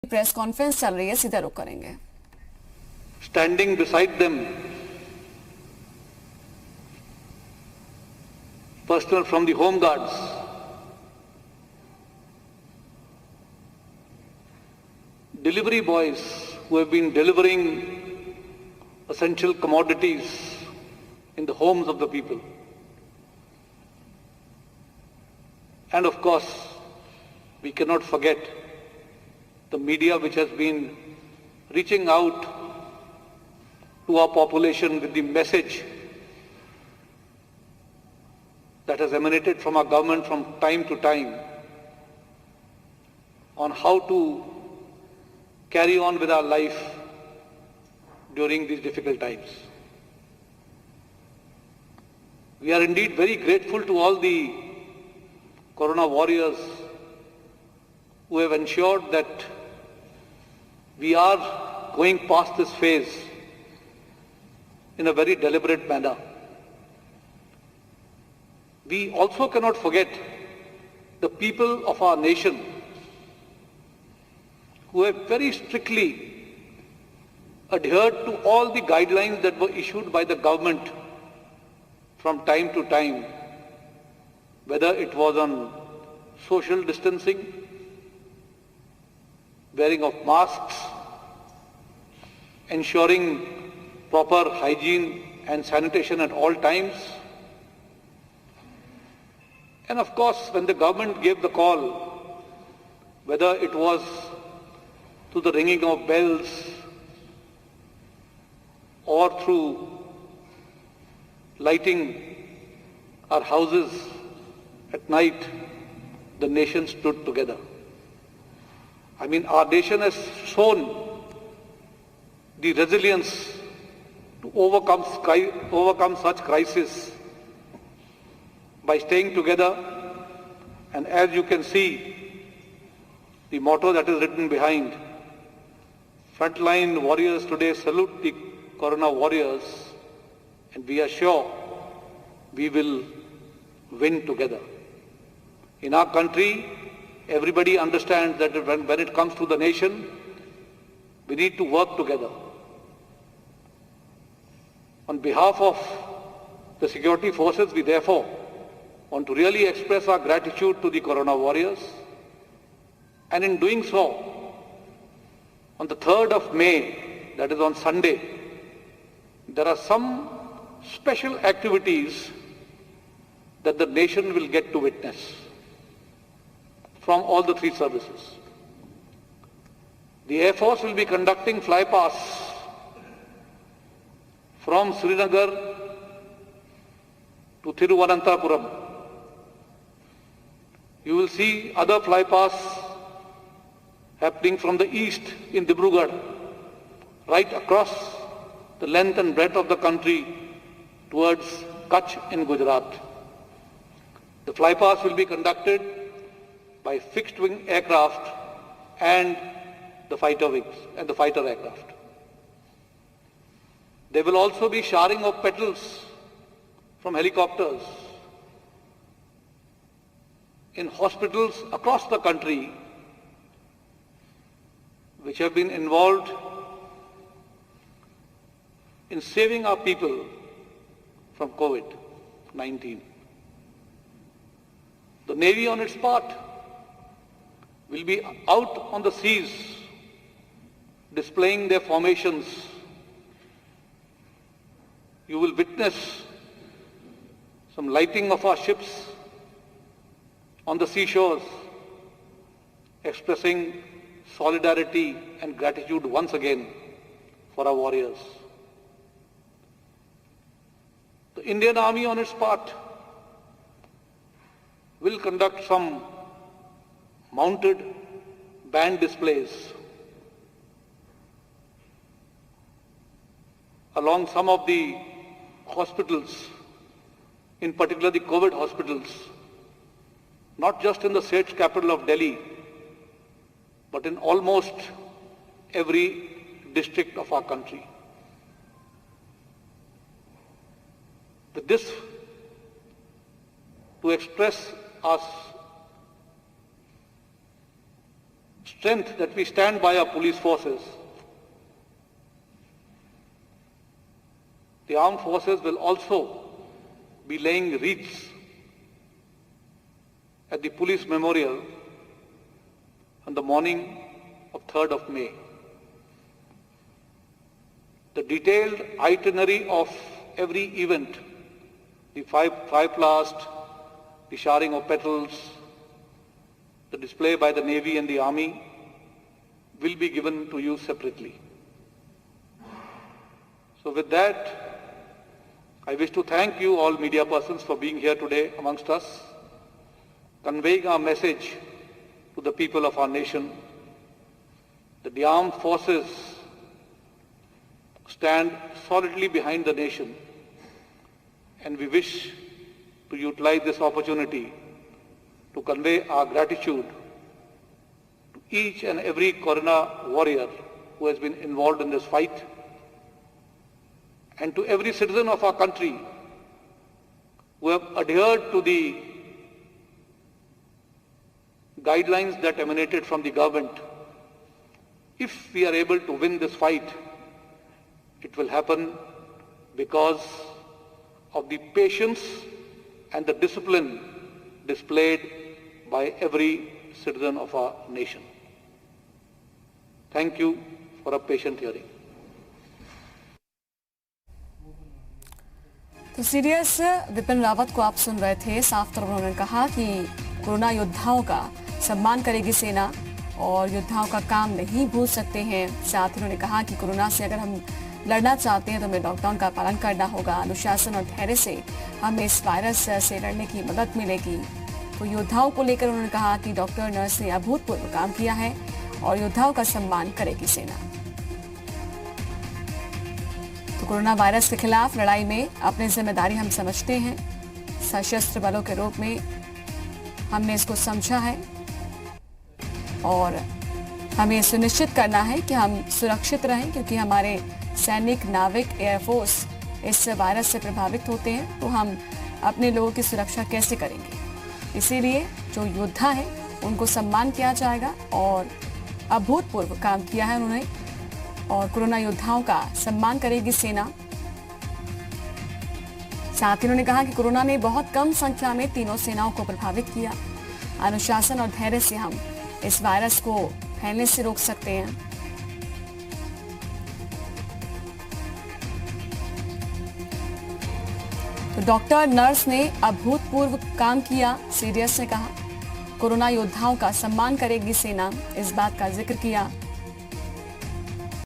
Press conference चल रही है, सीधा रुक करेंगे। Standing beside them, personnel from the home guards, delivery boys who have been delivering essential commodities in the homes of the people, and of course we cannot forget the media which has been reaching out to our population with the message that has emanated from our government from time to time on how to carry on with our life during these difficult times. We are indeed very grateful to all the Corona warriors who have ensured that we are going past this phase in a very deliberate manner. We also cannot forget the people of our nation who have very strictly adhered to all the guidelines that were issued by the government from time to time, whether it was on social distancing, wearing of masks, ensuring proper hygiene and sanitation at all times. And of course, when the government gave the call, whether it was through the ringing of bells or through lighting our houses at night, the nation stood together. I mean, our nation has shown the resilience to overcome such crisis by staying together. And as you can see, the motto that is written behind, frontline warriors today salute the Corona warriors, and we are sure we will win together. In our country, everybody understands that when it comes to the nation, we need to work together. On behalf of the security forces, we therefore want to really express our gratitude to the Corona warriors. And in doing so, on the 3rd of May, that is on Sunday, there are some special activities that the nation will get to witness from all the three services. The Air Force will be conducting flypasts from Srinagar to Thiruvananthapuram. You will see other flypasts happening from the east in Dibrugarh, right across the length and breadth of the country towards Kutch in Gujarat. The flypasts will be conducted by fixed-wing aircraft and the fighter wings and the fighter aircraft. There will also be showering of petals from helicopters in hospitals across the country which have been involved in saving our people from COVID-19. The Navy on its part will be out on the seas displaying their formations. You will witness some lighting of our ships on the seashores, expressing solidarity and gratitude once again for our warriors. The Indian Army on its part will conduct some mounted band displays along some of the hospitals, in particular the COVID hospitals, not just in the state capital of Delhi, but in almost every district of our country. With this, to express our strength that we stand by our police forces, the armed forces will also be laying wreaths at the police memorial on the morning of 3rd of May. The detailed itinerary of every event, the five blast, the showering of petals, the display by the Navy and the Army, will be given to you separately. So with that, I wish to thank you all media persons for being here today amongst us, conveying our message to the people of our nation that the armed forces stand solidly behind the nation, and we wish to utilize this opportunity to convey our gratitude to each and every Corona warrior who has been involved in this fight, and to every citizen of our country who have adhered to the guidelines that emanated from the government. If we are able to win this fight, it will happen because of the patience and the discipline displayed by every citizen of our nation. Thank you for a patient hearing. तो CDS Vipin Rawat को आप सुन रहे थे। साफ तौर पर उन्होंने कहा कि कोरोना योद्धाओं का सम्मान करेगी सेना और योद्धाओं का काम नहीं भूल सकते हैं। साथ ही उन्होंने कहा कि कोरोना से अगर हम लड़ना चाहते हैं तो हमें लॉकडाउन का पालन करना होगा। अनुशासन और धैर्य से हमें इस वायरस से लड़ने की मदद मिलेगी। तो योद्धाओं को लेकर उन्होंने कहा कि डॉक्टर नर्स ने अभूतपूर्व काम किया है और योद्धाओं का सम्मान करेगी सेना। तो कोरोना वायरस के खिलाफ लड़ाई में अपनी जिम्मेदारी हम समझते हैं। सशस्त्र बलों के रूप में हमने इसको समझा है और हमें सुनिश्चित करना है कि हम सुरक्षित रहें, क्योंकि हमारे सैनिक, नाविक, एयरफोर्स इस वायरस से प्रभावित होते हैं। तो हम अपने लोगों की सुरक्षा कैसे करेंगे? इसीलिए जो योद्धा है उनको सम्मान किया जाएगा और अभूतपूर्व काम किया है उन्होंने, और कोरोना योद्धाओं का सम्मान करेगी सेना। साथ ही उन्होंने कहा कि कोरोना ने बहुत कम संख्या में तीनों सेनाओं को प्रभावित किया। अनुशासन और धैर्य से हम इस वायरस को फैलने से रोक सकते हैं। तो डॉक्टर, नर्स ने अभूतपूर्व काम किया, सीडीएस ने कहा। कोरोना योद्धाओं का सम्मान करेगी सेना, इस बात का जिक्र किया।